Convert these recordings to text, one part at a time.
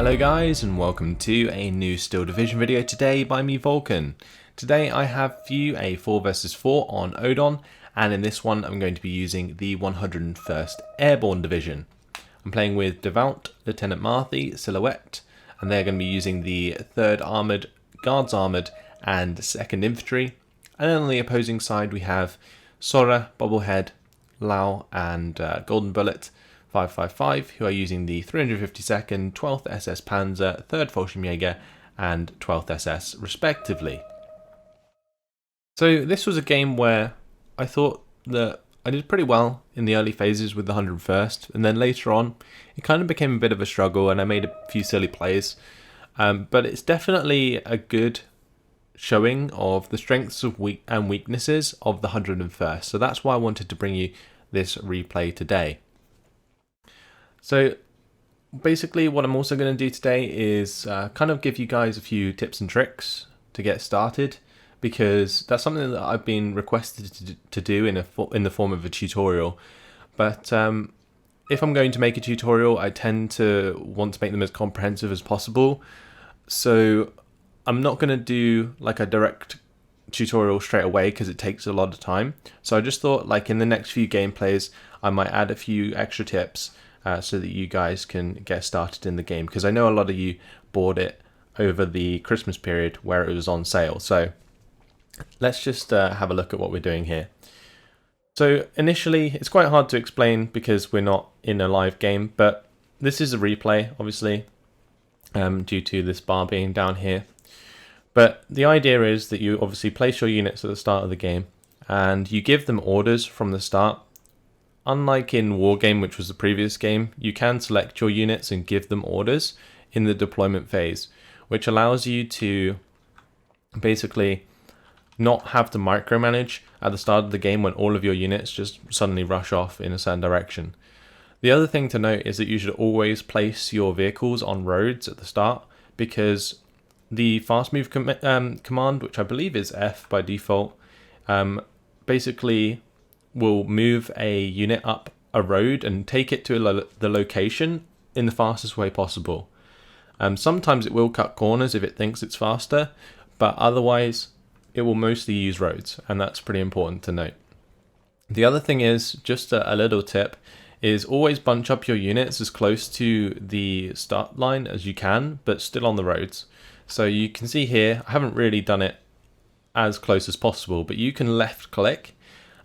Hello guys, and welcome to a new Steel Division video today by me, Vulcan. Today I have for you a 4 versus 4 on Odon, and in this one I'm going to be using the 101st Airborne Division. I'm playing with Devout, Lieutenant Marthy, Silhouette, and they're going to be using the 3rd Armoured, Guards Armoured, and 2nd Infantry. And then on the opposing side we have Sora, Bobblehead, Lau, and Golden Bullet 555, who are using the 352nd, 12th SS Panzer, 3rd Fallschirmjäger, and 12th SS respectively. So this was a game where I thought that I did pretty well in the early phases with the 101st, and then later on it kind of became a bit of a struggle and I made a few silly plays. But it's definitely a good showing of the strengths and weaknesses of the 101st, so that's why I wanted to bring you this replay today. So basically what I'm also going to do today is kind of give you guys a few tips and tricks to get started, because that's something that I've been requested to do in the form of a tutorial. But if I'm going to make a tutorial, I tend to want to make them as comprehensive as possible. So I'm not going to do like a direct tutorial straight away because it takes a lot of time. So I just thought, like, in the next few gameplays I might add a few extra tips so that you guys can get started in the game, because I know a lot of you bought it over the Christmas period where it was on sale. So let's just have a look at what we're doing here. So initially it's quite hard to explain because we're not in a live game, but this is a replay obviously due to this bar being down here. But the idea is that you obviously place your units at the start of the game and you give them orders from the start. Unlike in Wargame, which was the previous game, you can select your units and give them orders in the deployment phase, which allows you to basically not have to micromanage at the start of the game when all of your units just suddenly rush off in a certain direction. The other thing to note is that you should always place your vehicles on roads at the start, because the fast move command, which I believe is F by default, basically will move a unit up a road and take it to the location in the fastest way possible. Sometimes it will cut corners if it thinks it's faster, but otherwise it will mostly use roads, and that's pretty important to note. The other thing is, just a little tip, is always bunch up your units as close to the start line as you can, but still on the roads. So you can see here, I haven't really done it as close as possible, but you can left click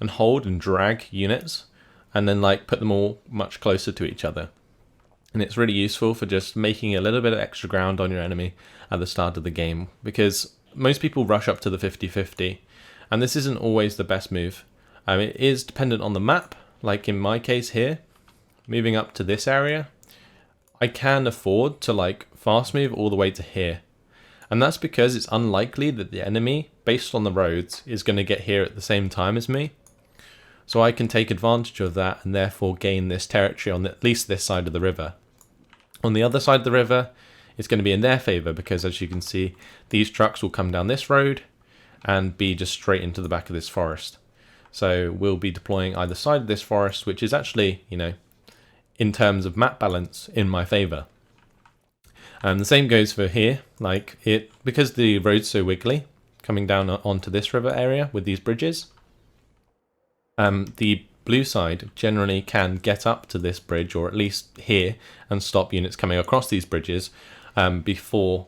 and hold and drag units and then like put them all much closer to each other. And it's really useful for just making a little bit of extra ground on your enemy at the start of the game, because most people rush up to the 50-50 and this isn't always the best move. It is dependent on the map. Like in my case here, moving up to this area, I can afford to like fast move all the way to here. And that's because it's unlikely that the enemy, based on the roads, is going to get here at the same time as me. So I can take advantage of that and therefore gain this territory on at least this side of the river. On the other side of the river, it's going to be in their favour, because as you can see, these trucks will come down this road and be just straight into the back of this forest. So we'll be deploying either side of this forest, which is actually, you know, in terms of map balance, in my favour. And the same goes for here, because the road's so wiggly, coming down onto this river area with these bridges, the blue side generally can get up to this bridge, or at least here, and stop units coming across these bridges before,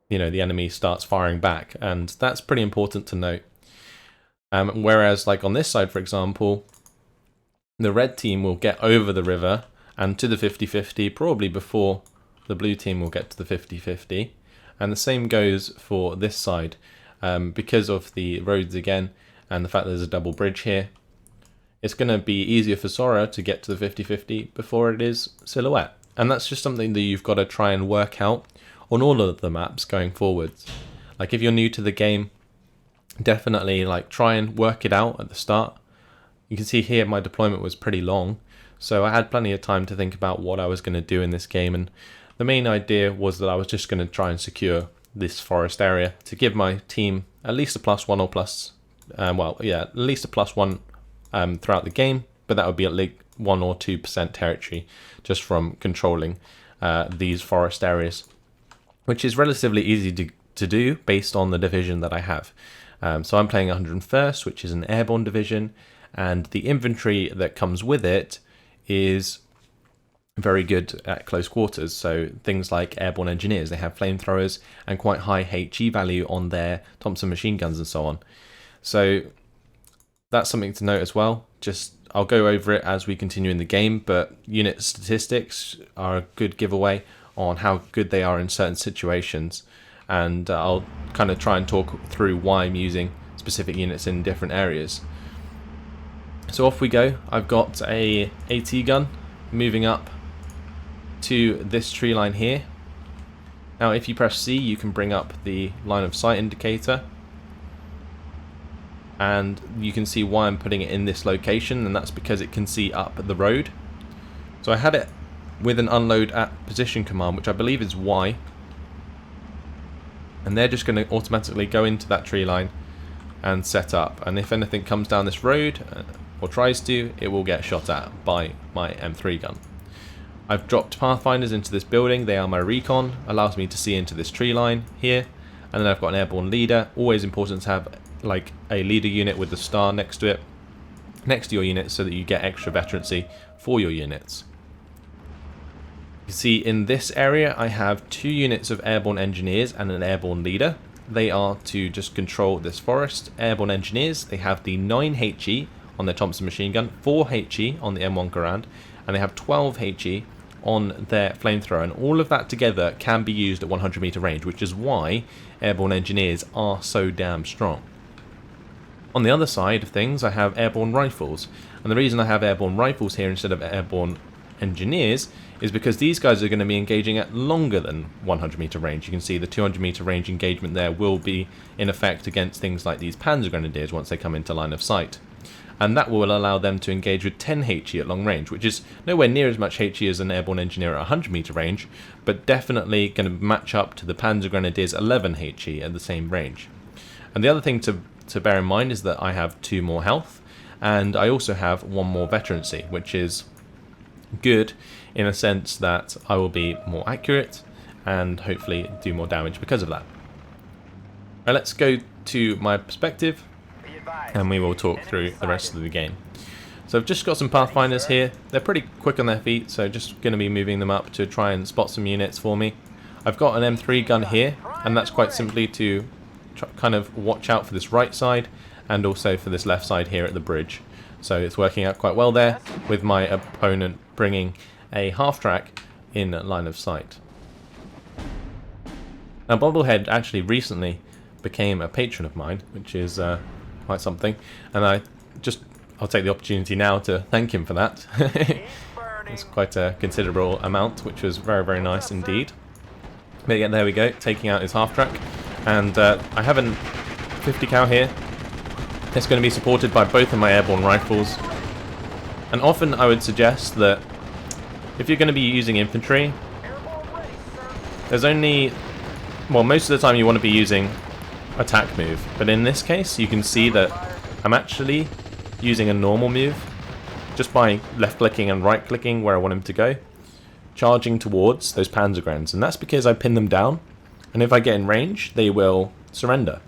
you know, the enemy starts firing back, and that's pretty important to note. Whereas like on this side, for example, the red team will get over the river and to the 50-50 probably before the blue team will get to the 50-50, and the same goes for this side, because of the roads again and the fact that there's a double bridge here. It's going to be easier for Sora to get to the 50-50 before it is Silhouette, and that's just something that you've got to try and work out on all of the maps going forwards. Like if you're new to the game, definitely like try and work it out at the start. You can see here my deployment was pretty long, so I had plenty of time to think about what I was going to do in this game, and the main idea was that I was just going to try and secure this forest area to give my team at least a +1 or plus, at least a +1 throughout the game, but that would be at least 1 or 2% territory just from controlling these forest areas, which is relatively easy to do based on the division that I have. So I'm playing 101st, which is an airborne division, and the infantry that comes with it is very good at close quarters. So things like airborne engineers, they have flamethrowers and quite high HE value on their Thompson machine guns and so on. So that's something to note as well. I'll go over it as we continue in the game, but unit statistics are a good giveaway on how good they are in certain situations, and I'll kind of try and talk through why I'm using specific units in different areas. So off we go. I've got a AT gun moving up to this tree line here. Now if you press C, you can bring up the line of sight indicator, and you can see why I'm putting it in this location, and that's because it can see up the road. So I had it with an unload at position command, which I believe is Y, and they're just going to automatically go into that tree line and set up, and if anything comes down this road or tries to, it will get shot at by my M3 gun. I've dropped pathfinders into this building. They are my recon, allows me to see into this tree line here, and then I've got an airborne leader. Always important to have like a leader unit with the star next to it, next to your unit, so that you get extra veterancy for your units. You see in this area I have 2 units of airborne engineers and an airborne leader. They are to just control this forest. Airborne engineers, they have the 9 HE on their Thompson machine gun, 4 HE on the M1 Garand, and they have 12 HE on their flamethrower, and all of that together can be used at 100 meter range, which is why airborne engineers are so damn strong. On the other side of things, I have airborne rifles, and the reason I have airborne rifles here instead of airborne engineers is because these guys are going to be engaging at longer than 100 meter range. You can see the 200 meter range engagement there will be in effect against things like these Panzer Grenadiers once they come into line of sight. And that will allow them to engage with 10 HE at long range, which is nowhere near as much HE as an airborne engineer at 100 meter range, but definitely going to match up to the Panzer Grenadier's 11 HE at the same range. And the other thing to bear in mind is that I have 2 more health, and I also have 1 more veterancy, which is good in a sense that I will be more accurate and hopefully do more damage because of that. Now let's go to my perspective, and we will talk through the rest of the game. So I've just got some pathfinders here. They're pretty quick on their feet, so just going to be moving them up to try and spot some units for me. I've got an M3 gun here, and that's quite simply to kind of watch out for this right side and also for this left side here at the bridge. So it's working out quite well there, with my opponent bringing a half-track in line of sight. Now Bobblehead actually recently became a patron of mine, which is quite something, and I'll take the opportunity now to thank him for that. It's quite a considerable amount, which was very, very nice indeed. But yeah, there we go, taking out his half-track, and I have a 50 cal here. It's going to be supported by both of my airborne rifles, and often I would suggest that if you're going to be using infantry, there's only, well, most of the time you want to be using attack move, but in this case you can see that I'm actually using a normal move just by left clicking and right clicking where I want him to go, charging towards those Panzergrens, and that's because I pin them down, and if I get in range they will surrender.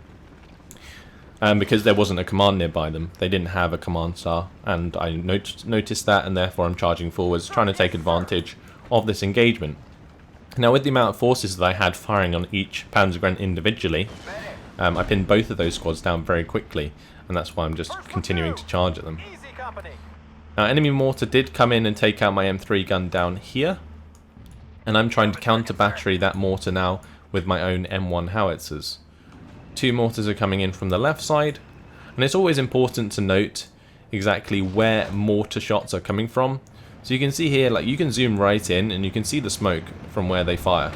Because there wasn't a command nearby them, they didn't have a command star, and I noticed that, and therefore I'm charging forwards, trying to take advantage of this engagement. Now with the amount of forces that I had firing on each Panzergren individually, I pinned both of those squads down very quickly, and that's why I'm just continuing to charge at them. Now enemy mortar did come in and take out my M3 gun down here, and I'm trying to counter battery that mortar now with my own M1 howitzers. 2 mortars are coming in from the left side, and it's always important to note exactly where mortar shots are coming from. So you can see here, like, you can zoom right in and you can see the smoke from where they fire.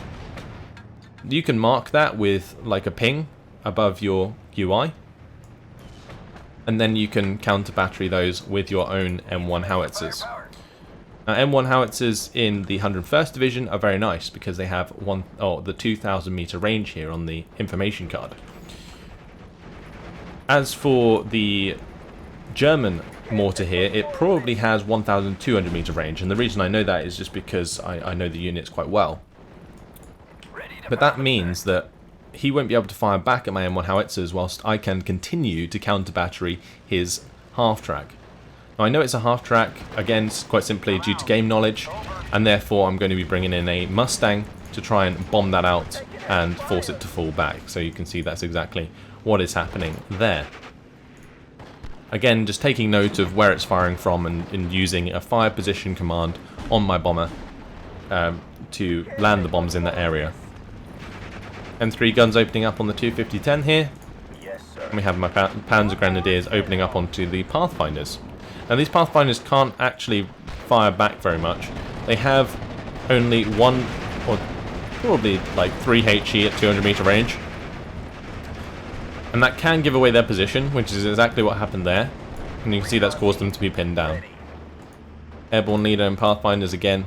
You can mark that with like a ping above your UI, and then you can counter battery those with your own M1 howitzers. Now M1 howitzers in the 101st Division are very nice because they have the 2,000 meter range here on the information card. As for the German mortar here, it probably has 1,200 meter range, and the reason I know that is just because I know the units quite well. But that means that he won't be able to fire back at my M1 howitzers whilst I can continue to counter battery his half-track. Now I know it's a half-track, again quite simply due to game knowledge, and therefore I'm going to be bringing in a Mustang to try and bomb that out and force it to fall back. So you can see that's exactly what is happening there. Again, just taking note of where it's firing from and using a fire position command on my bomber to land the bombs in that area. M3 guns opening up on the 250-10 here. And we have my Panzer Grenadiers opening up onto the Pathfinders. Now these Pathfinders can't actually fire back very much. They have only one, or probably like 3 HE at 200 meter range. And that can give away their position, which is exactly what happened there. And you can see that's caused them to be pinned down. Airborne leader and Pathfinders again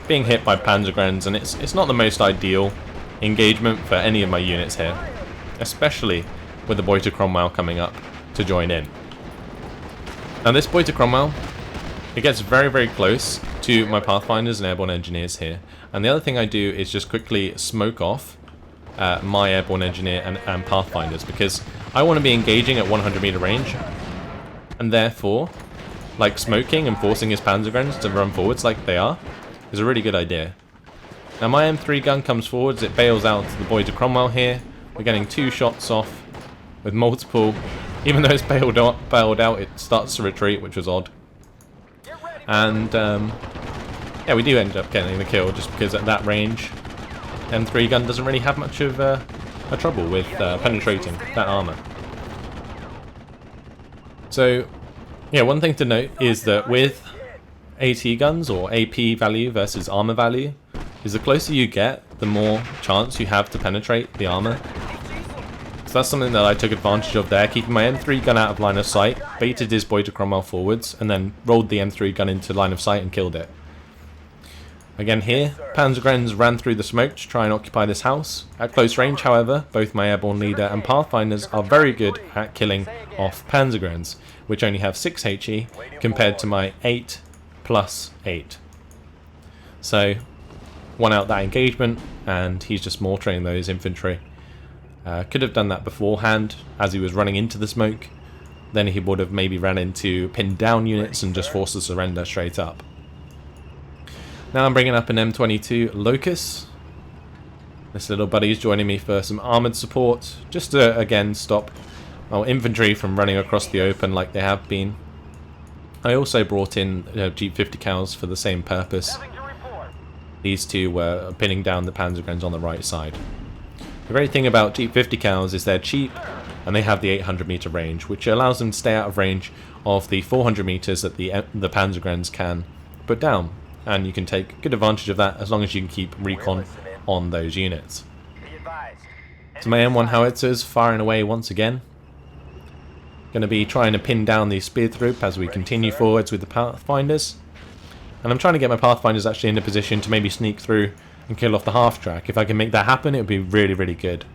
being hit by Panzergrens, and it's not the most ideal engagement for any of my units here, especially with the Boiter Cromwell coming up to join in. Now this Boiter Cromwell, it gets very, very close to my Pathfinders and Airborne Engineers here, and the other thing I do is just quickly smoke off my Airborne Engineer and Pathfinders, because I want to be engaging at 100 meter range, and therefore like smoking and forcing his Panzergrens to run forwards like they are is a really good idea. Now my M3 gun comes forwards, it bails out the Boiter Cromwell here. We're getting 2 shots off with multiple. Even though it's bailed out, it starts to retreat, which was odd. And yeah, we do end up getting the kill just because at that range, M3 gun doesn't really have much of a trouble with penetrating that armor. So yeah, one thing to note is that with AT guns, or AP value versus armor value, is the closer you get, the more chance you have to penetrate the armor. So that's something that I took advantage of there, keeping my M3 gun out of line of sight, baited his Boiter Cromwell forwards, and then rolled the M3 gun into line of sight and killed it. Again here, Panzergrens ran through the smoke to try and occupy this house. At close range, however, both my Airborne leader and Pathfinders are very good at killing off Panzergrens, which only have 6 HE compared to my 8 plus 8. So, won out that engagement, and he's just mortaring those infantry. Could have done that beforehand as he was running into the smoke. Then he would have maybe ran into pinned down units and just forced the surrender straight up. Now I'm bringing up an M22 Locus. This little buddy is joining me for some armoured support, just to again stop infantry from running across the open like they have been. I also brought in Jeep 50 cals for the same purpose. These two were pinning down the Panzergrens on the right side. The great thing about Jeep 50 cals is they're cheap and they have the 800 meter range, which allows them to stay out of range of the 400 meters that the Panzergrens can put down. And you can take good advantage of that as long as you can keep recon on those units. So my M1 howitzers firing away once again. Going to be trying to pin down the spear troop as we continue forwards with the Pathfinders. And I'm trying to get my Pathfinders actually in a position to maybe sneak through and kill off the half-track. If I can make that happen, it would be really, really good.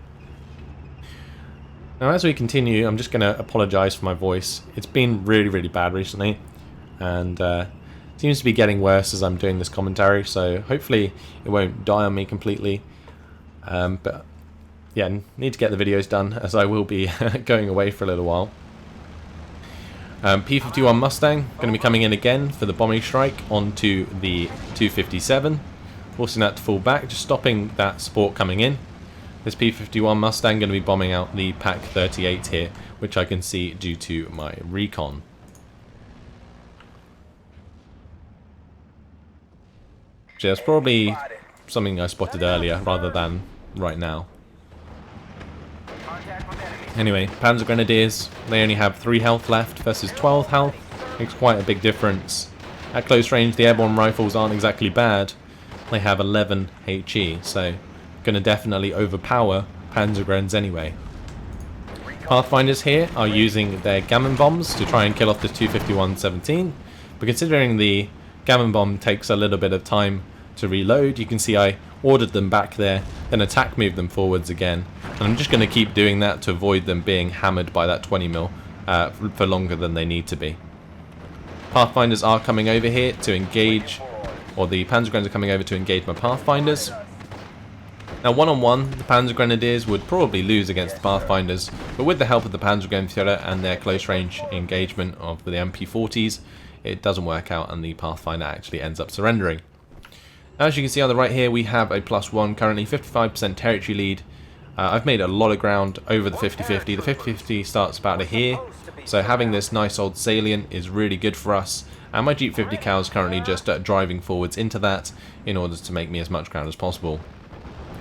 Now as we continue, I'm just going to apologise for my voice. It's been really, really bad recently, and seems to be getting worse as I'm doing this commentary, so hopefully it won't die on me completely. But yeah, need to get the videos done as I will be going away for a little while. P-51 Mustang going to be coming in again for the bombing strike onto the 257, forcing that to fall back, just stopping that support coming in. This P-51 Mustang going to be bombing out the Pak 38 here, which I can see due to my recon. So that's probably something I spotted earlier rather than right now. Anyway, Panzer Grenadiers, they only have 3 health left versus 12 health. Makes quite a big difference. At close range, the airborne rifles aren't exactly bad. They have 11 HE, so going to definitely overpower Panzergrens anyway. Pathfinders here are using their gammon bombs to try and kill off this 251-17, but considering the gammon bomb takes a little bit of time to reload, you can see I ordered them back there, then attack moved them forwards again, and I'm just going to keep doing that to avoid them being hammered by that 20mm for longer than they need to be. Pathfinders are coming over here to engage, or the Panzergrenadiers are coming over to engage my Pathfinders. Now, one-on-one, the Panzergrenadiers would probably lose against the Pathfinders, but with the help of the Panzergrenadier and their close-range engagement of the MP40s, it doesn't work out and the Pathfinder actually ends up surrendering. As you can see on the right here, we have a +1, currently 55% territory lead. I've made a lot of ground over the 50-50. The 50-50 starts about here, so having this nice old salient is really good for us. And my Jeep 50 Cal is currently just driving forwards into that in order to make me as much ground as possible.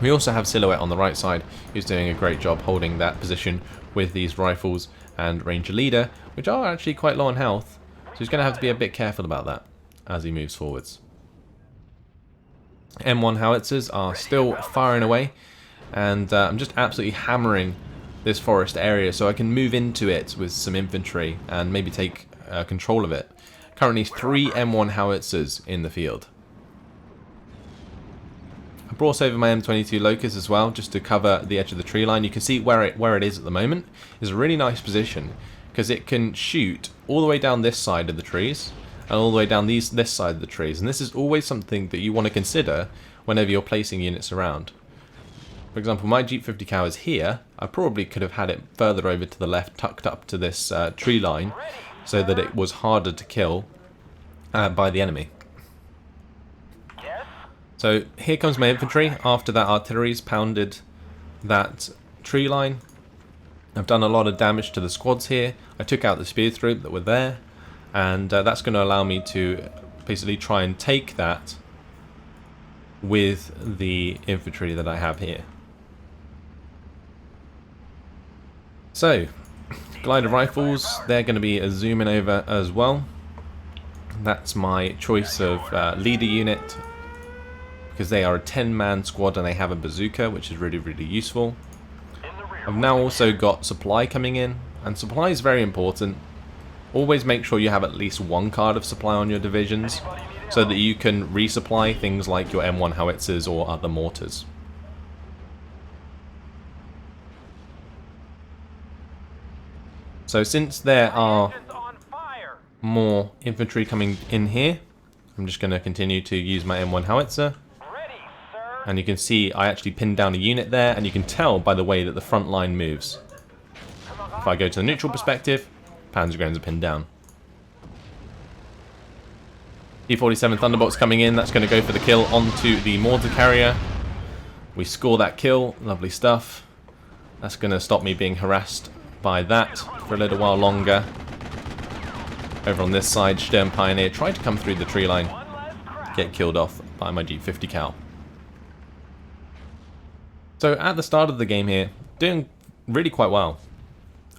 We also have Silhouette on the right side, who's doing a great job holding that position with these rifles and Ranger Leader, which are actually quite low on health, so he's going to have to be a bit careful about that as he moves forwards. M1 howitzers are still firing away, and I'm just absolutely hammering this forest area so I can move into it with some infantry and maybe take control of it. Currently 3 M1 howitzers in the field. I brought over my M22 Locust as well, just to cover the edge of the tree line. You can see where it is at the moment is a really nice position, because it can shoot all the way down this side of the trees and all the way down this side of the trees. And this is always something that you want to consider whenever you're placing units around. For example, my Jeep 50 Cal is here. I probably could have had it further over to the left, tucked up to this tree line, so that it was harder to kill by the enemy. So here comes my infantry after that artillery's pounded that tree line. I've done a lot of damage to the squads here. I took out the spear throat that were there, and that's going to allow me to basically try and take that with the infantry that I have here. So, glider rifles, they're going to be a zooming over as well. That's my choice of leader unit, because they are a 10-man squad and they have a bazooka, which is really, really useful. I've now also got supply coming in, and supply is very important. Always make sure you have at least one card of supply on your divisions, so that you can resupply things like your M1 howitzers or other mortars. So since there are more infantry coming in here, I'm just going to continue to use my M1 howitzer. And you can see I actually pinned down a unit there, and you can tell by the way that the front line moves. If I go to the neutral perspective, Panzergrenadiers are pinned down. T-47 Thunderbolt's coming in, that's going to go for the kill onto the mortar carrier. We score that kill, lovely stuff. That's going to stop me being harassed by that for a little while longer. Over on this side, Sturm Pioneer tried to come through the tree line, get killed off by my Jeep 50 Cal. So at the start of the game here, doing really quite well.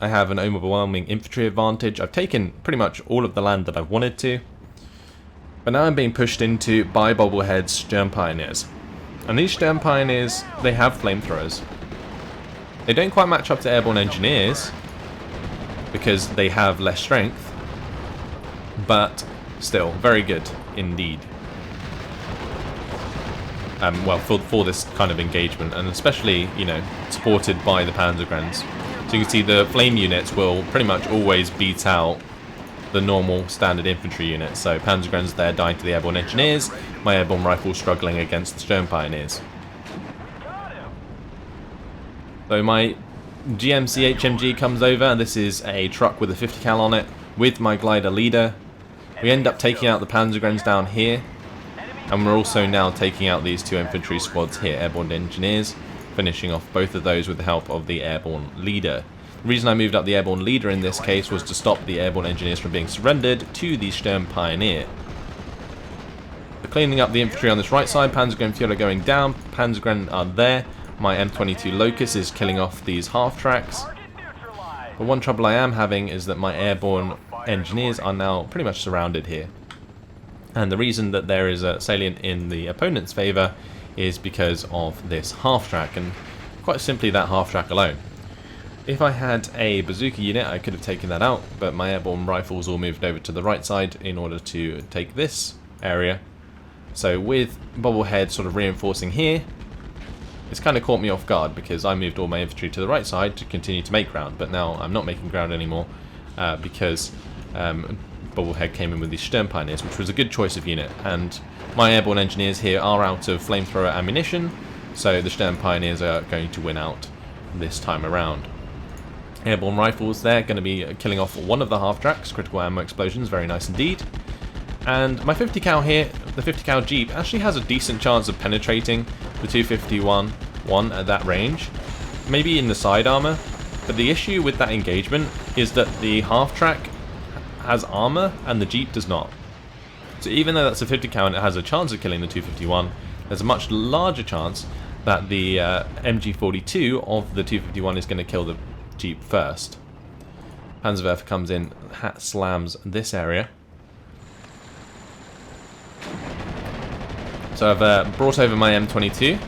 I have an overwhelming infantry advantage. I've taken pretty much all of the land that I wanted to. But now I'm being pushed into by bobblehead Sturm Pioneers. And these Sturm Pioneers, they have flamethrowers. They don't quite match up to Airborne Engineers, because they have less strength. But still, very good indeed. Well, for this kind of engagement, and especially, you know, supported by the Panzergrenadiers. So you can see the flame units will pretty much always beat out the normal standard infantry units. So Panzergrenadiers there dying to the Airborne Engineers, my Airborne Rifles struggling against the Sturm Pioneers. So my GMC HMG comes over, and this is a truck with a 50 cal on it, with my glider leader. We end up taking out the Panzergrenadiers down here. And we're also now taking out these two infantry squads here, Airborne Engineers, finishing off both of those with the help of the Airborne Leader. The reason I moved up the Airborne Leader in this case was to stop the Airborne Engineers from being surrendered to the Sturm Pioneer. We're cleaning up the infantry on this right side, Panzergrenadier going down, Panzergrenadiers are there, my M22 Locust is killing off these half-tracks. But one trouble I am having is that my Airborne Engineers are now pretty much surrounded here. And the reason that there is a salient in the opponent's favour is because of this half-track, and quite simply that half-track alone. If I had a bazooka unit, I could have taken that out, but my Airborne Rifles all moved over to the right side in order to take this area. So with Bobblehead sort of reinforcing here, it's kind of caught me off guard, because I moved all my infantry to the right side to continue to make ground, but now I'm not making ground anymore. because Bubblehead came in with the Stern Pioneers, which was a good choice of unit. And my Airborne Engineers here are out of flamethrower ammunition, so the Stern Pioneers are going to win out this time around. Airborne Rifles, they're going to be killing off one of the half-tracks, critical ammo explosions, very nice indeed. And my 50 cal here, the 50 cal Jeep, actually has a decent chance of penetrating the 251 at that range. Maybe in the side armor, but the issue with that engagement is that the half-track has armor and the Jeep does not. So even though that's a 50 cal and it has a chance of killing the 251, there's a much larger chance that the MG42 of the 251 is going to kill the Jeep first. Panzerwerfer comes in, hat slams this area. So I've brought over my M22.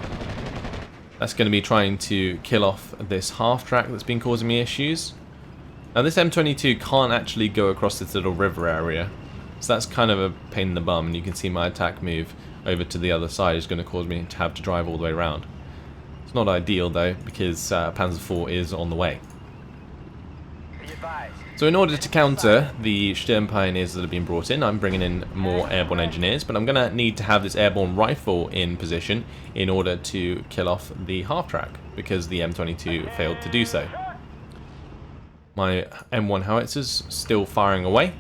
That's going to be trying to kill off this half-track that's been causing me issues. Now this M22 can't actually go across this little river area, so that's kind of a pain in the bum, and you can see my attack move over to the other side is going to cause me to have to drive all the way around. It's not ideal though, because Panzer IV is on the way. So in order to counter the Sturm Pioneers that have been brought in, I'm bringing in more Airborne Engineers, but I'm going to need to have this Airborne Rifle in position in order to kill off the half-track, because the M22 failed to do so. My M1 howitzers still firing away.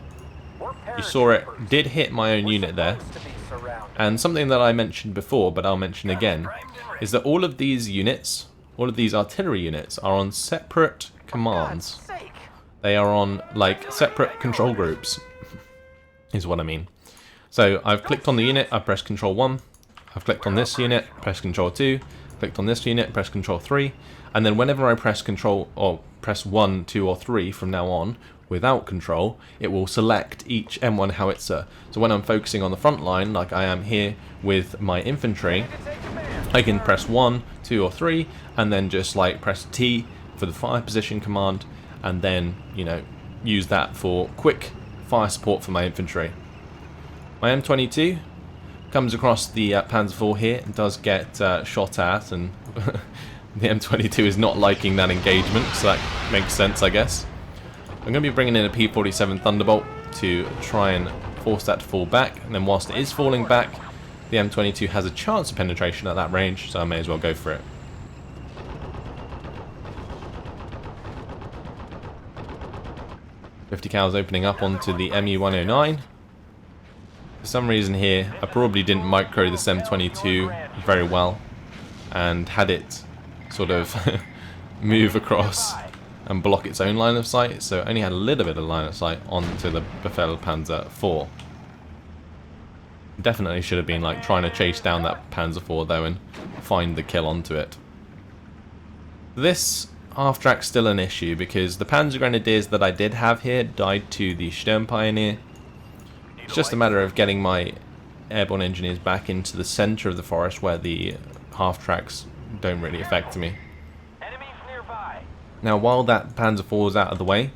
You saw it did hit my own unit there. And something that I mentioned before, but I'll mention again, is that all of these units, all of these artillery units, are on separate commands. They are on, like, separate control groups, is what I mean. So I've clicked on the unit, I've pressed Control 1, I've clicked on this unit, pressed Control 2, clicked on this unit, pressed Control 3, and then whenever I press Control, or press 1, 2 or 3 from now on, without control, it will select each M1 howitzer. So when I'm focusing on the front line, like I am here with my infantry, I can press 1, 2 or 3, and then just like press T for the fire position command, and then, you know, use that for quick fire support for my infantry. My M22 comes across the Panzer IV here and does get shot at, and the M22 is not liking that engagement, so that makes sense, I guess. I'm going to be bringing in a P-47 Thunderbolt to try and force that to fall back, and then whilst it is falling back, the M22 has a chance of penetration at that range, so I may as well go for it. .50 cal's opening up onto the MU-109. For some reason here, I probably didn't micro this M22 very well, and had it sort of move across and block its own line of sight, so it only had a little bit of line of sight onto the Befehlspanzer IV. Definitely should have been like trying to chase down that Panzer IV though and find the kill onto it. This half-track's still an issue because the Panzer Grenadiers that I did have here died to the Sturm Pioneer. It's just a matter of getting my Airborne Engineers back into the centre of the forest where the half-tracks don't really affect me. Now while that Panzer IV is out of the way,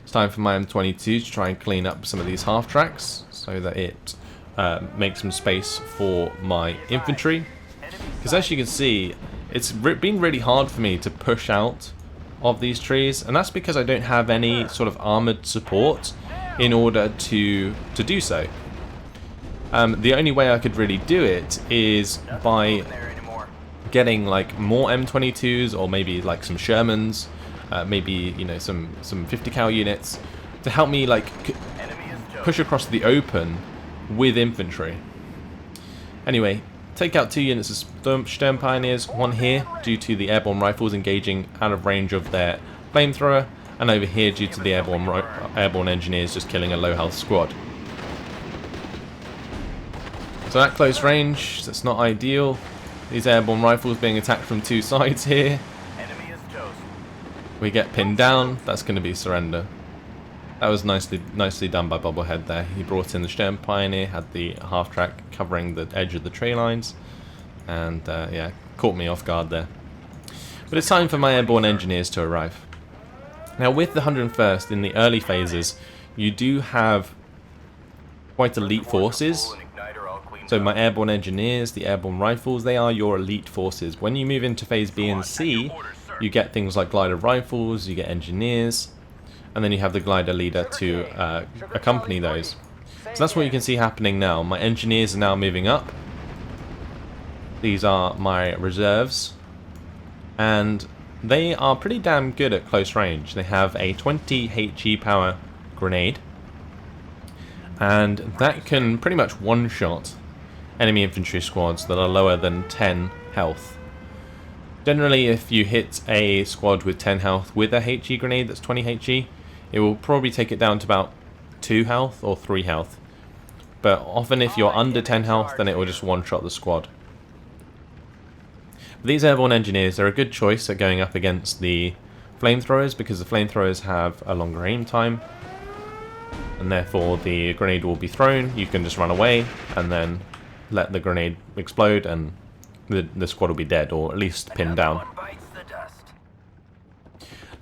it's time for my M22 to try and clean up some of these half-tracks so that it makes some space for my infantry. Because as you can see, it's been really hard for me to push out of these trees, and that's because I don't have any sort of armoured support in order to do so. The only way I could really do it is by getting like more M22s or maybe like some Shermans, maybe, you know, some 50 cal units to help me like push across the open with infantry. Anyway, take out 2 units of Sturm Pioneers, one here due to the Airborne Rifles engaging out of range of their flamethrower, and over here due to the Airborne Engineers just killing a low health squad. So at close range, that's not ideal. These Airborne Rifles being attacked from 2 sides here. We get pinned down, that's going to be surrender. That was nicely done by Bobblehead there. He brought in the Sturm Pioneer, had the half-track covering the edge of the tree lines, and yeah, caught me off guard there. But it's time for my Airborne Engineers to arrive. Now with the 101st, in the early phases, you do have quite elite forces. So my Airborne Engineers, the Airborne Rifles, they are your elite forces. When you move into phase B and C, you get things like glider rifles, you get engineers, and then you have the glider leader to accompany those. So that's what you can see happening now. My engineers are now moving up. These are my reserves, and they are pretty damn good at close range. They have a 20 HE power grenade, and that can pretty much one-shot enemy infantry squads that are lower than 10 health. Generally, if you hit a squad with 10 health with a HE grenade that's 20 HE, it will probably take it down to about 2 health or 3 health. But often if you're under 10 health, then it will just one-shot the squad. These airborne engineers are a good choice at going up against the flamethrowers, because the flamethrowers have a longer aim time, and therefore the grenade will be thrown, you can just run away and then let the grenade explode and the squad will be dead, or at least pinned down.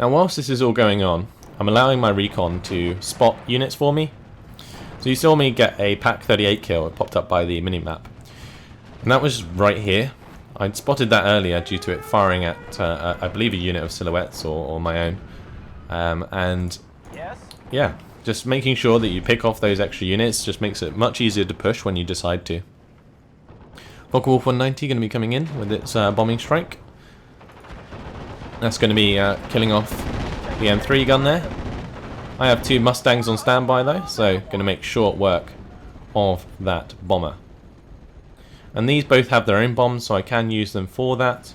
Now whilst this is all going on, I'm allowing my recon to spot units for me. So you saw me get a Pack 38 kill, it popped up by the minimap, and that was right here. I'd spotted that earlier due to it firing at, I believe, a unit of silhouettes or my own. And yeah, just making sure that you pick off those extra units just makes it much easier to push when you decide to. Focke-Wulf 190 going to be coming in with its bombing strike. That's going to be killing off the M3 gun there. I have 2 Mustangs on standby though, so going to make short work of that bomber. And these both have their own bombs, so I can use them for that.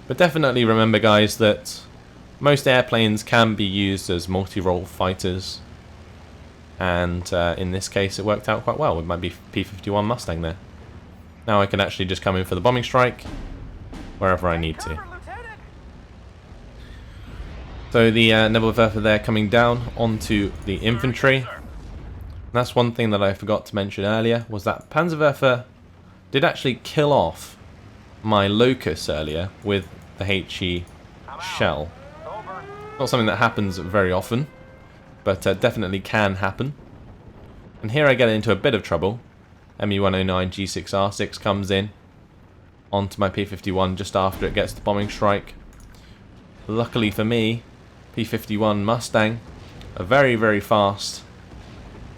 But definitely remember, guys, that most airplanes can be used as multi-role fighters. And in this case, it worked out quite well with my P-51 Mustang there. Now I can actually just come in for the bombing strike wherever I need to. So the Nebelwerfer there coming down onto the infantry. That's one thing that I forgot to mention earlier, was that Panzerwerfer did actually kill off my Locust earlier with the HE shell. Not something that happens very often, but definitely can happen. And here I get into a bit of trouble. ME-109 G6R6 comes in onto my P-51 just after it gets the bombing strike. Luckily for me, P-51 Mustang are very, very fast,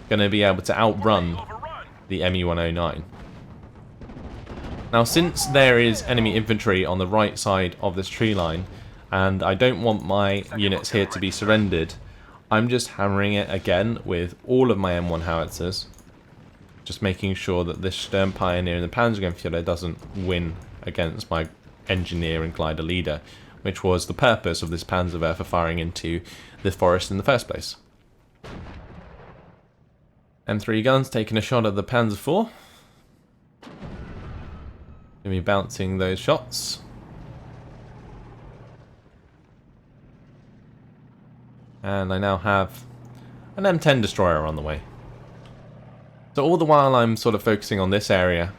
going to be able to outrun the ME-109. Now, since there is enemy infantry on the right side of this tree line, and I don't want my units here to be surrendered, I'm just hammering it again with all of my M1 howitzers, just making sure that this Sturm Pioneer and the Panzergrenadier doesn't win against my engineer and glider leader, which was the purpose of this Panzerwerfer firing into the forest in the first place. M3 guns taking a shot at the Panzer IV. Going to be bouncing those shots. And I now have an M10 destroyer on the way. So all the while I'm sort of focusing on this area,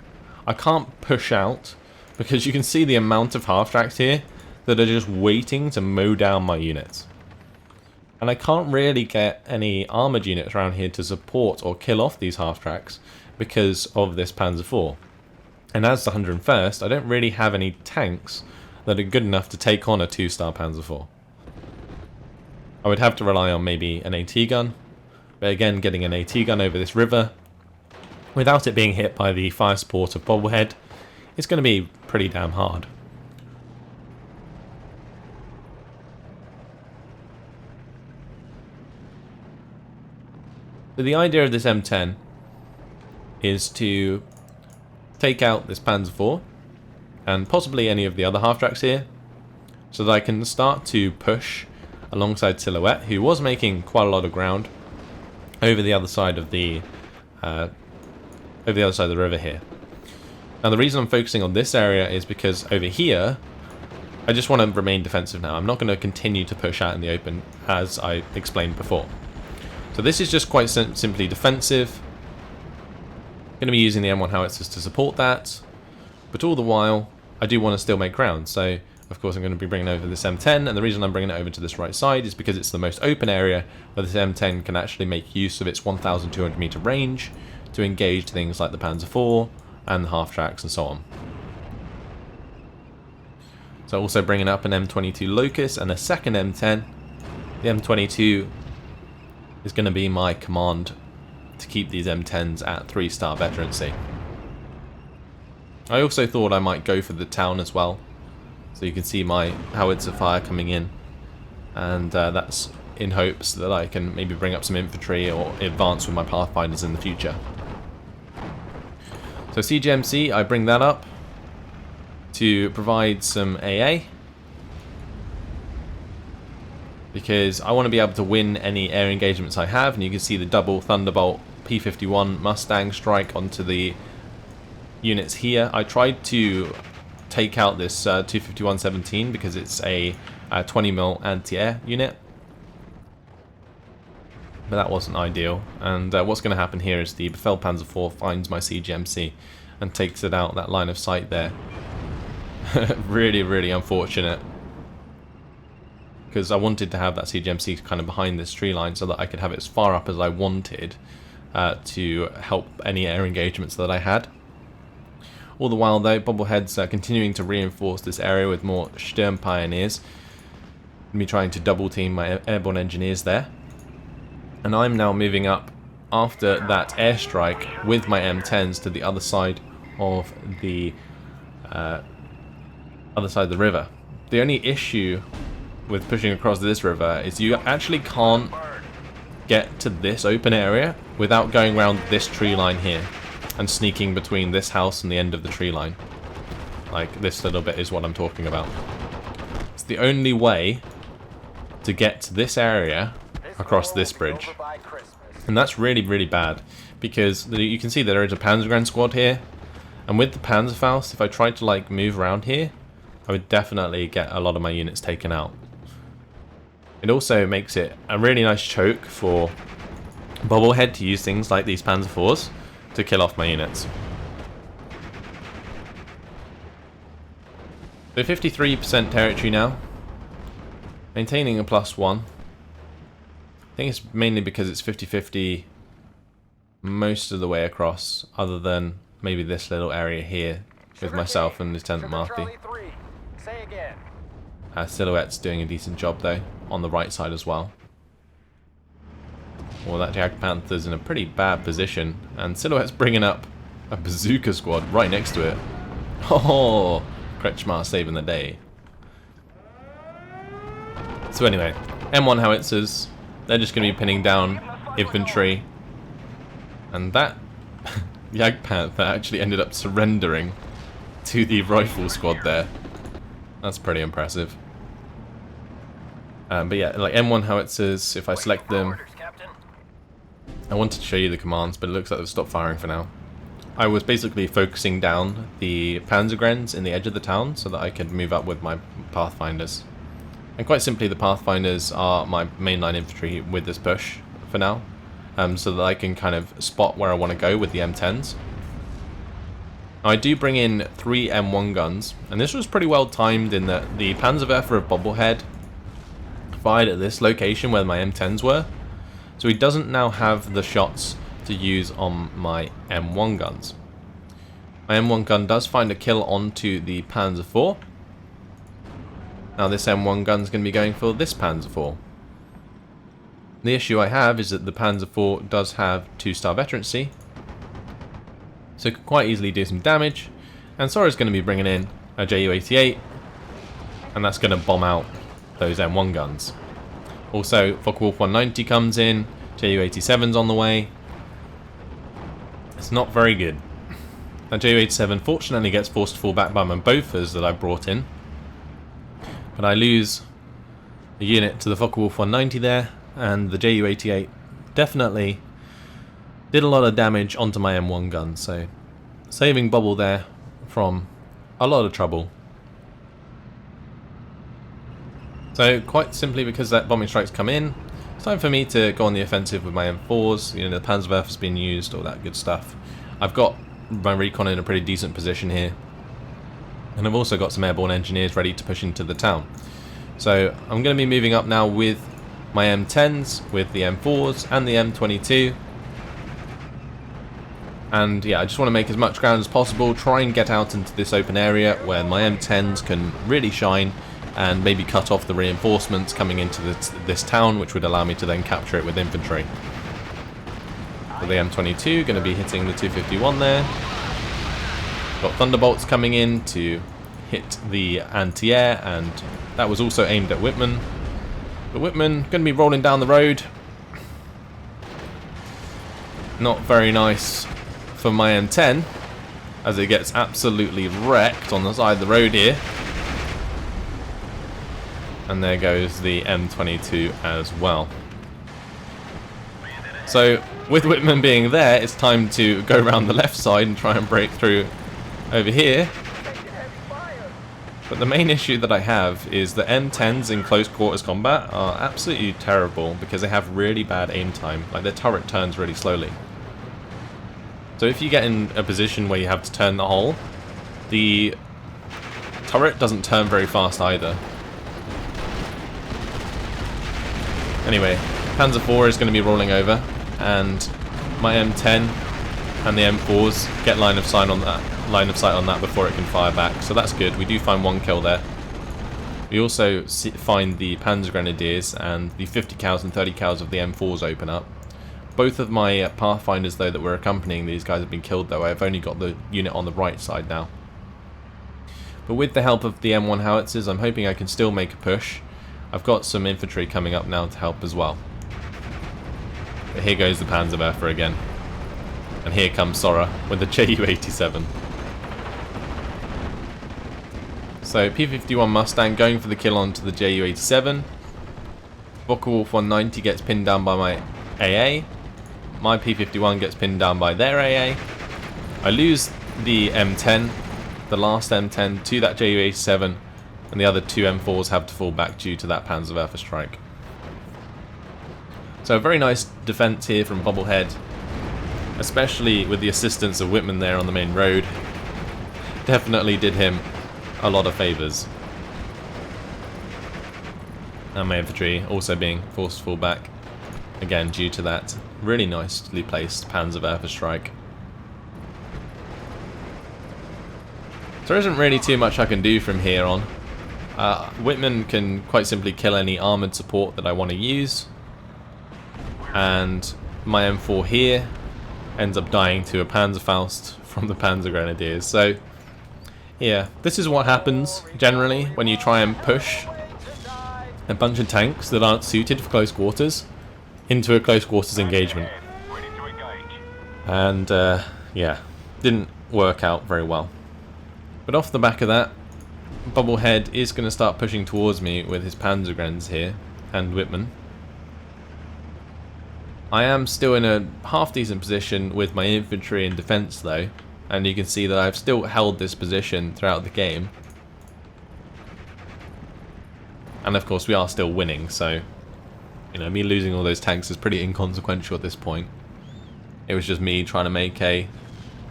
I can't push out because you can see the amount of half-tracks here that are just waiting to mow down my units. And I can't really get any armoured units around here to support or kill off these half-tracks because of this Panzer IV. And as the 101st, I don't really have any tanks that are good enough to take on a 2-star Panzer IV. I would have to rely on maybe an AT gun, but again, getting an AT gun over this river, without it being hit by the fire support of Bobblehead, it's going to be pretty damn hard. So the idea of this M10 is to take out this Panzer IV and possibly any of the other half-tracks here, so that I can start to push alongside Silhouette, who was making quite a lot of ground over the other side of the river here. Now the reason I'm focusing on this area is because over here I just want to remain defensive now. I'm not going to continue to push out in the open as I explained before. So this is just quite simply defensive. Going to be using the M1 howitzers to support that, but all the while I do want to still make ground. So of course I'm going to be bringing over this M10, and the reason I'm bringing it over to this right side is because it's the most open area where this M10 can actually make use of its 1,200 meter range to engage things like the Panzer IV and the half-tracks and so on. So also bringing up an M22 Locust and a second M10. The M22 is going to be my command to keep these M10s at 3-star veterancy. I also thought I might go for the town as well, so you can see my howitzer fire coming in, and that's in hopes that I can maybe bring up some infantry or advance with my pathfinders in the future. So CGMC, I bring that up to provide some AA, because I want to be able to win any air engagements I have, and you can see the double Thunderbolt P-51 Mustang strike onto the units here. I tried to take out this 251-17 because it's a 20mm anti-air unit, but that wasn't ideal. And what's going to happen here is the Befehlpanzer IV finds my CGMC and takes it out that line of sight there. Really, really unfortunate, because I wanted to have that CGMC kind of behind this tree line so that I could have it as far up as I wanted to help any air engagements that I had. All the while though, Bobblehead's continuing to reinforce this area with more Sturm Pioneers, me trying to double team my airborne engineers there. And I'm now moving up after that airstrike with my M10s to the other side of the river. The only issue with pushing across this river is you actually can't get to this open area without going around this tree line here and sneaking between this house and the end of the tree line. Like, this little bit is what I'm talking about. It's the only way to get to this area across this bridge. And that's really, really bad, because you can see there is a Panzergrenadier squad here, and with the Panzerfaust, if I tried to like move around here, I would definitely get a lot of my units taken out. It also makes it a really nice choke for Bobblehead to use things like these Panzer IVs to kill off my units. So 53% territory now, maintaining a +1. I think it's mainly because it's 50-50 most of the way across, other than maybe this little area here with myself and Lieutenant Marty. Silhouette's doing a decent job though, on the right side as well. Well, that Jagdpanther's in a pretty bad position, and Silhouette's bringing up a bazooka squad right next to it. Oh, Kretschmar saving the day. So anyway, M1 howitzers, they're just going to be pinning down infantry, and that Jagdpanther actually ended up surrendering to the rifle squad there. That's pretty impressive. But yeah, like M1 howitzers, if I select them, I wanted to show you the commands, but it looks like they've stopped firing for now. I was basically focusing down the Panzergrenadiers in the edge of the town so that I could move up with my Pathfinders. And quite simply, the Pathfinders are my mainline infantry with this push for now, so that I can kind of spot where I want to go with the M10s. Now, I do bring in 3 M1 guns, and this was pretty well timed in that the Panzerwerfer of Bobblehead fired at this location where my M10s were. So he doesn't now have the shots to use on my M1 guns. My M1 gun does find a kill onto the Panzer IV. Now this M1 gun is going to be going for this Panzer IV. The issue I have is that the Panzer IV does have 2-star veterancy, so it could quite easily do some damage. And Sora's going to be bringing in a Ju-88, and that's going to bomb out those M1 guns. Also, Focke-Wulf 190 comes in, Ju-87's on the way. It's not very good. That Ju-87 fortunately gets forced to fall back by my Bofors that I brought in, but I lose a unit to the Focke-Wulf 190 there, and the Ju-88 definitely did a lot of damage onto my M1 gun, so saving Bobble there from a lot of trouble. So quite simply, because that bombing strike's come in, it's time for me to go on the offensive with my M4s. You know, the Panzerwerfer's been used, all that good stuff. I've got my recon in a pretty decent position here, and I've also got some airborne engineers ready to push into the town. So I'm going to be moving up now with my M10s, with the M4s and the M22. And yeah, I just want to make as much ground as possible, try and get out into this open area where my M10s can really shine, and maybe cut off the reinforcements coming into this town, which would allow me to then capture it with infantry. So the M22 going to be hitting the 251 there. Got Thunderbolts coming in to hit the anti-air, and that was also aimed at Whitman. But Whitman going to be rolling down the road. Not very nice for my M10, as it gets absolutely wrecked on the side of the road here. And there goes the M22 as well. So with Whitman being there, it's time to go around the left side and try and break through over here. But the main issue that I have is the M10s in close quarters combat are absolutely terrible because they have really bad aim time. Like, their turret turns really slowly. So if you get in a position where you have to turn the hull, the turret doesn't turn very fast either. Anyway, Panzer IV is going to be rolling over, and my M10 and the M4s get line of sight on that before it can fire back. So that's good. We do find one kill there. We also find the Panzer Grenadiers, and the 50 cows and 30 cows of the M4s open up. Both of my Pathfinders, though, that were accompanying these guys have been killed, though. I've only got the unit on the right side now. But with the help of the M1 howitzers, I'm hoping I can still make a push. I've got some infantry coming up now to help as well. But here goes the Panzerwerfer again. And here comes Sora with the Ju-87. So P-51 Mustang going for the kill onto the Ju-87. Focke-Wulf 190 gets pinned down by my AA. My P-51 gets pinned down by their AA. I lose the M10, the last M10, to that Ju-87, and the other two M4s have to fall back due to that Panzerwerfer strike. So a very nice defense here from Bubblehead, especially with the assistance of Whitman there on the main road. Definitely did him a lot of favours. And my infantry also being forced to fall back, again due to that really nicely placed Panzerwerfer strike. So there isn't really too much I can do from here on. Whitman can quite simply kill any armoured support that I want to use, and my M4 here ends up dying to a Panzerfaust from the Panzer Grenadiers. So yeah, this is what happens generally when you try and push a bunch of tanks that aren't suited for close quarters into a close quarters engagement. And yeah, didn't work out very well. But off the back of that, Bubblehead is going to start pushing towards me with his Panzergrens here, and Whitman. I am still in a half decent position with my infantry and defense though, and you can see that I've still held this position throughout the game. And of course we are still winning, so you know, me losing all those tanks is pretty inconsequential at this point. It was just me trying to make a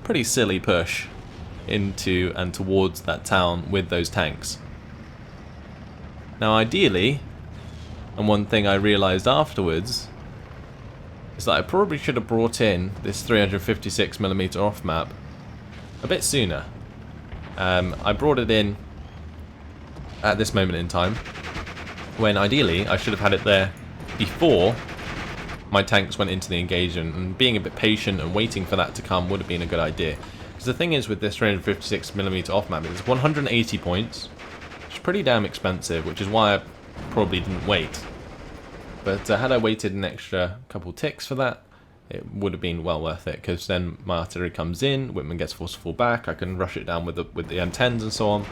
pretty silly push into and towards that town with those tanks. Now ideally, and one thing I realised afterwards, is that I probably should have brought in this 356mm off map a bit sooner. I brought it in at this moment in time, when ideally I should have had it there before my tanks went into the engagement, and being a bit patient and waiting for that to come would have been a good idea. Because the thing is with this 356mm off map, it's 180 points, which is pretty damn expensive, which is why I probably didn't wait. But had I waited an extra couple ticks for that, it would have been well worth it, because then my artillery comes in, Whitman gets forced to fall back, I can rush it down with the M10s and so on.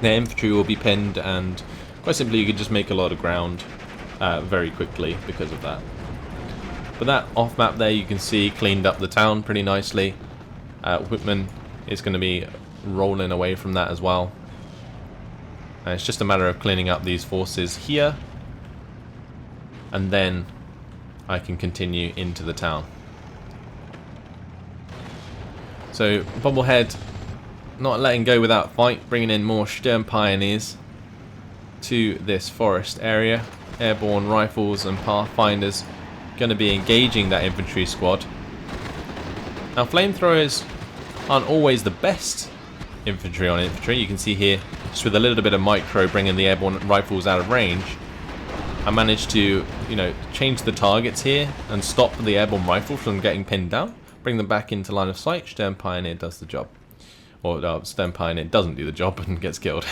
The infantry will be pinned, and quite simply you could just make a lot of ground very quickly because of that. But that off map there, you can see, cleaned up the town pretty nicely. Whitman is going to be rolling away from that as well. And it's just a matter of cleaning up these forces here, and then I can continue into the town. So Bubblehead not letting go without fight, bringing in more Sturm Pioneers to this forest area. Airborne rifles and Pathfinders going to be engaging that infantry squad. Now flamethrowers aren't always the best infantry on infantry. You can see here, just with a little bit of micro bringing the airborne rifles out of range, I managed to, you know, change the targets here and stop the airborne rifle from getting pinned down, bring them back into line of sight. Stern Pioneer does the job. Or Stern Pioneer doesn't do the job and gets killed.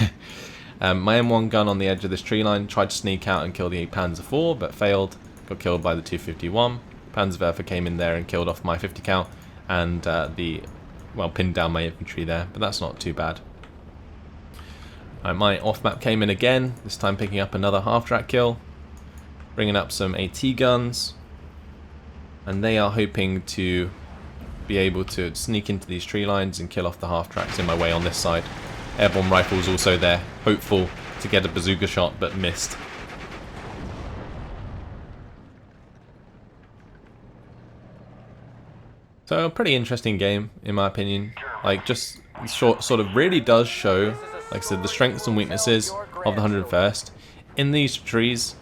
My M1 gun on the edge of this tree line tried to sneak out and kill the Panzer IV, but failed. Got killed by the 251. Panzerwerfer came in there and killed off my 50 cal and pinned down my infantry there, but that's not too bad. My off-map came in again, this time picking up another half-track kill, bringing up some AT guns, and they are hoping to be able to sneak into these tree lines and kill off the half-tracks in my way on this side. Airborne rifles also there, hopeful to get a bazooka shot, but missed. So a pretty interesting game, in my opinion. Like, just sort of really does show, like I said, the strengths and weaknesses of the 101st. In these trees,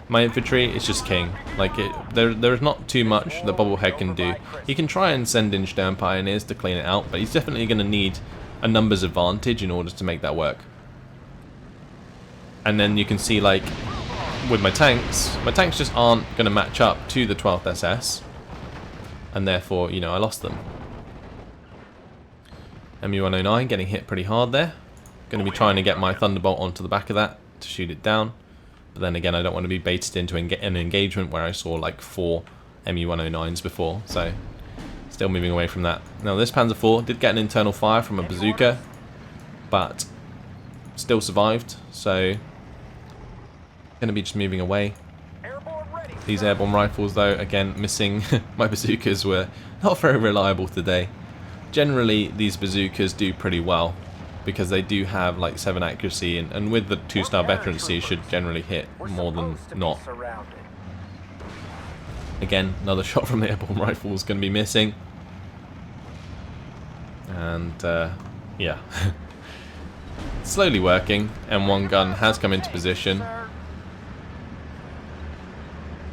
my infantry is just king. Like, there is not too much that Bobblehead can do. He can try and send in Stern Pioneers to clean it out, but he's definitely going to need a numbers advantage in order to make that work. And then you can see, like, with my tanks just aren't going to match up to the 12th SS. And therefore, you know, I lost them. MU-109 getting hit pretty hard there. Going to be trying to get my Thunderbolt onto the back of that to shoot it down. But then again, I don't want to be baited into an engagement where I saw like 4 MU-109s before. So, still moving away from that. Now, this Panzer IV did get an internal fire from a bazooka, but still survived. So, going to be just moving away. These airborne rifles, though, again, missing. My bazookas were not very reliable today. Generally, these bazookas do pretty well because they do have like 7 accuracy, and with the 2-star veterancy, should generally hit more than not. Again, another shot from the airborne rifle is going to be missing. And, yeah. Slowly working. M1 gun has come into position.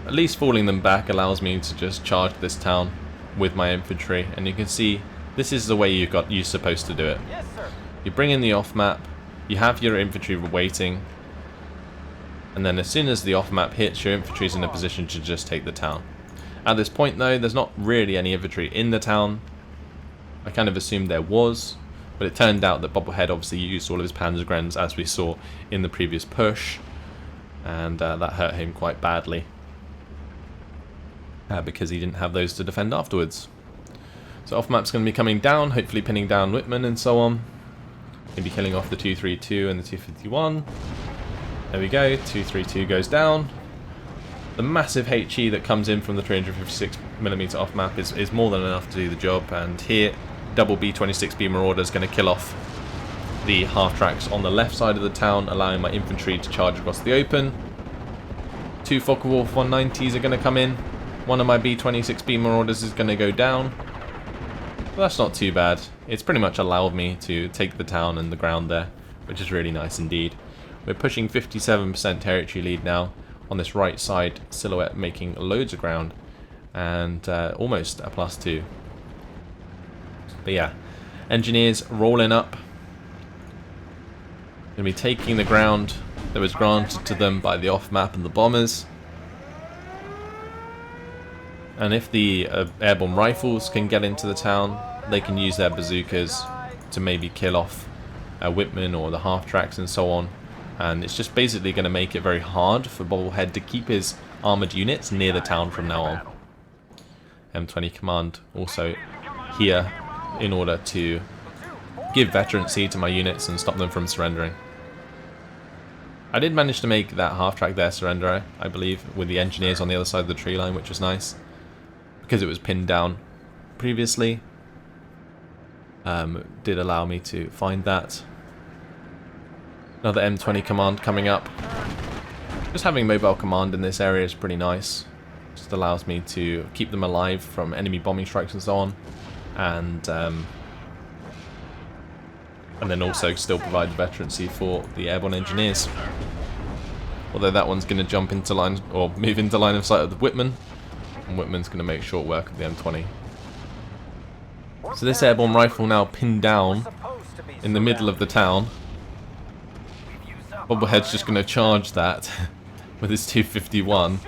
At least falling them back allows me to just charge this town with my infantry, and you can see this is the way you're supposed to do it. You bring in the off map, you have your infantry waiting, and then as soon as the off map hits, your infantry is in a position to just take the town. At this point, though, there's not really any infantry in the town. I kind of assumed there was, but it turned out that Bobblehead obviously used all of his Panzergrens, as we saw in the previous push, and that hurt him quite badly. Because he didn't have those to defend afterwards. So off-map's going to be coming down, hopefully pinning down Whitman and so on. Going to be killing off the 232 and the 251. There we go, 232 goes down. The massive HE that comes in from the 356mm off-map is more than enough to do the job, and here, double B-26B Marauder is going to kill off the half-tracks on the left side of the town, allowing my infantry to charge across the open. 2 Focke-Wulf 190s are going to come in. One of my B-26B Marauders is going to go down. But that's not too bad. It's pretty much allowed me to take the town and the ground there, which is really nice indeed. We're pushing 57% territory lead now on this right side silhouette, making loads of ground, and almost a +2. But yeah, engineers rolling up. Going to be taking the ground that was granted to them by the off-map and the bombers. And if the airborne rifles can get into the town, they can use their bazookas to maybe kill off Whitman or the half-tracks and so on. And it's just basically going to make it very hard for Bobblehead to keep his armoured units near the town from now on. M20 Command also here in order to give veterancy to my units and stop them from surrendering. I did manage to make that half-track there surrender, I believe, with the engineers on the other side of the tree line, which was nice, because it was pinned down previously. Did allow me to find that. Another M20 command coming up. Just having mobile command in this area is pretty nice. Just allows me to keep them alive from enemy bombing strikes and so on, and then also still provide veterancy for the airborne engineers. Although that one's going to jump into line, or move into line of sight of the Whitman, and Whitman's going to make short work of the M20. So this airborne rifle now pinned down in the middle of the town. Bobblehead's just going to charge that with his 251,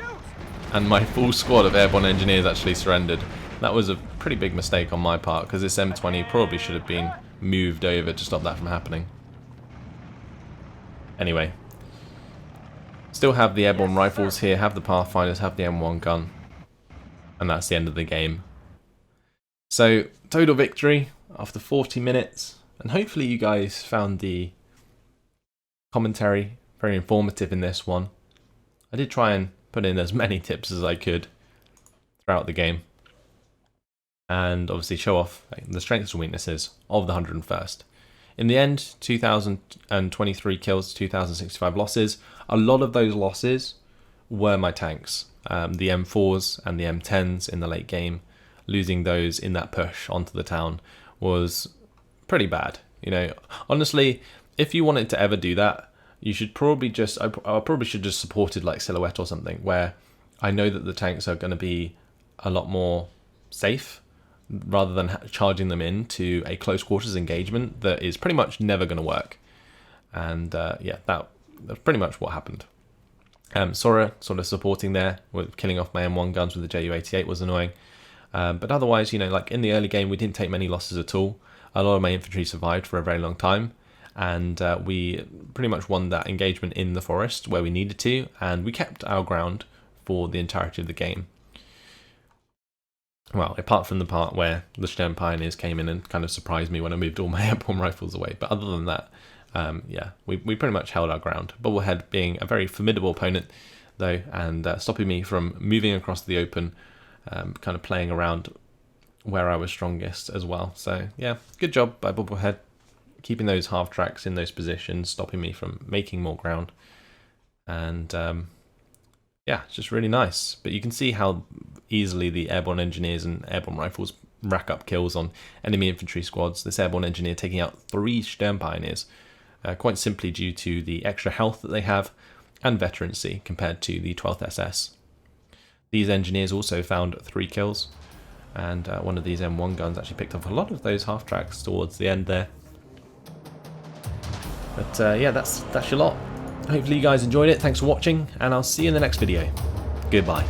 and my full squad of airborne engineers actually surrendered. That was a pretty big mistake on my part, because this M20 probably should have been moved over to stop that from happening. Anyway, still have the airborne rifles here, have the Pathfinders, have the M1 gun, and that's the end of the game. So, total victory after 40 minutes, and hopefully you guys found the commentary very informative in this one. I did try and put in as many tips as I could throughout the game, and obviously show off the strengths and weaknesses of the 101st. In the end, 2,023 kills, 2,065 losses. A lot of those losses were my tanks, the M4s and the M10s in the late game. Losing those in that push onto the town was pretty bad. You know, honestly, if you wanted to ever do that, you should probably just, I probably should just supported like Silhouette or something, where I know that the tanks are going to be a lot more safe, rather than charging them into a close quarters engagement that is pretty much never going to work. And yeah, that's pretty much what happened. Sora sort of supporting there, with killing off my M1 guns with the Ju-88 was annoying. But otherwise, you know, like in the early game, we didn't take many losses at all. A lot of my infantry survived for a very long time, and we pretty much won that engagement in the forest where we needed to, and we kept our ground for the entirety of the game. Well, apart from the part where the Stern Pioneers came in and kind of surprised me when I moved all my airborne rifles away. But other than that, yeah, we pretty much held our ground. Bubblehead being a very formidable opponent, though, and stopping me from moving across the open, kind of playing around where I was strongest as well. So, yeah, good job by Bubblehead, keeping those half tracks in those positions, stopping me from making more ground. And yeah, it's just really nice. But you can see how easily the airborne engineers and airborne rifles rack up kills on enemy infantry squads. This airborne engineer taking out 3 Stern Pioneers, quite simply due to the extra health that they have and veterancy compared to the 12th SS. These engineers also found 3 kills, and one of these M1 guns actually picked up a lot of those half tracks towards the end there. But yeah, that's your lot. Hopefully you guys enjoyed it. Thanks for watching, and I'll see you in the next video. Goodbye.